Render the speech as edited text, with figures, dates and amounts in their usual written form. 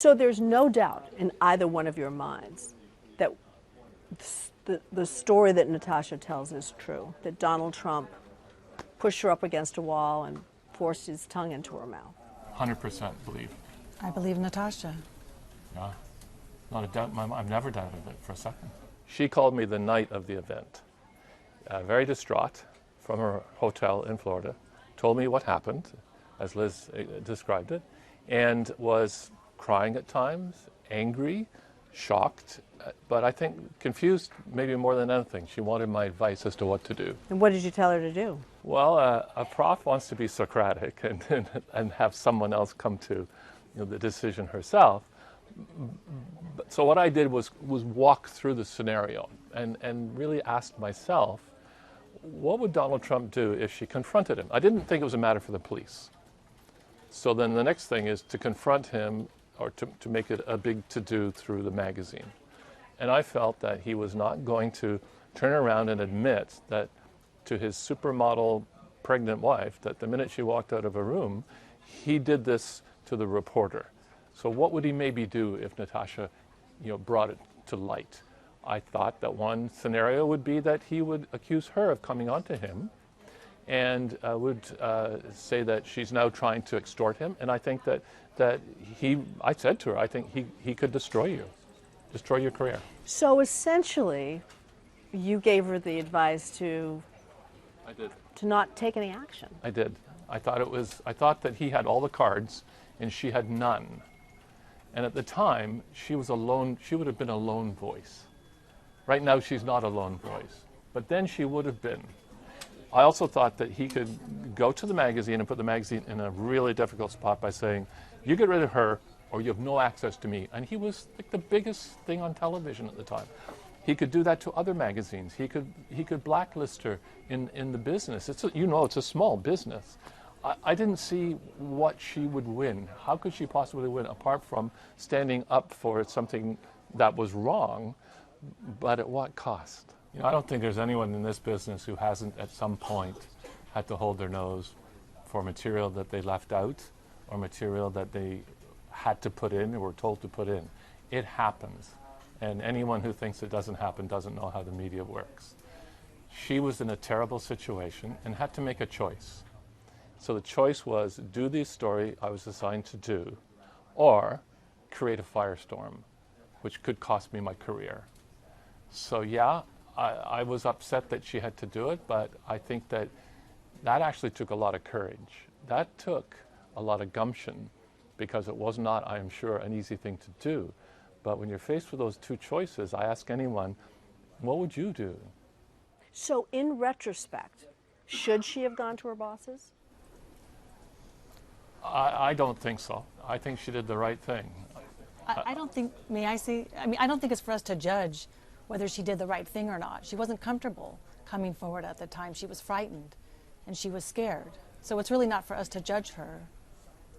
So there's no doubt in either one of your minds that the story that Natasha tells is true, that Donald Trump pushed her up against a wall and forced his tongue into her mouth. 100% believe. I believe Natasha. Yeah, not a doubt. I've never doubted it for a second. She called me the night of the event, very distraught from her hotel in Florida, told me what happened, as Liz described it, and was crying at times, angry, shocked, but I think confused maybe more than anything. She wanted my advice as to what to do. And what did you tell her to do? Well, a prof wants to be Socratic and have someone else come to the decision herself. So what I did was walk through the scenario and really asked myself, what would Donald Trump do if she confronted him? I didn't think it was a matter for the police. So then the next thing is to confront him or to make it a big to-do through the magazine. And I felt that he was not going to turn around and admit that to his supermodel pregnant wife that the minute she walked out of a room, he did this to the reporter. So what would he maybe do if Natasha, brought it to light? I thought that one scenario would be that he would accuse her of coming onto him and would say that she's now trying to extort him. And I think that I said to her, I think he could destroy your career. So essentially, you gave her the advice to not take any action. I did. I thought that he had all the cards and she had none. And at the time, she was alone. She would have been a lone voice. Right now, she's not a lone voice, but then she would have been. I also thought that he could go to the magazine and put the magazine in a really difficult spot by saying, you get rid of her or you have no access to me. And he was like the biggest thing on television at the time. He could do that to other magazines. He could blacklist her in the business. It's a small business. I didn't see what she would win. How could she possibly win apart from standing up for something that was wrong, but at what cost? I don't think there's anyone in this business who hasn't at some point had to hold their nose for material that they left out or material that they had to put in or were told to put in. It happens. And anyone who thinks it doesn't happen doesn't know how the media works. She was in a terrible situation and had to make a choice. So the choice was do the story I was assigned to do or create a firestorm, which could cost me my career. So yeah, I was upset that she had to do it, but I think that actually took a lot of courage. That took a lot of gumption because it was not, I am sure, an easy thing to do. But when you're faced with those two choices, I ask anyone, what would you do? So in retrospect, should she have gone to her bosses? I don't think so. I think she did the right thing. I don't think, I don't think it's for us to judge whether she did the right thing or not. She wasn't comfortable coming forward at the time. She was frightened and she was scared. So it's really not for us to judge her.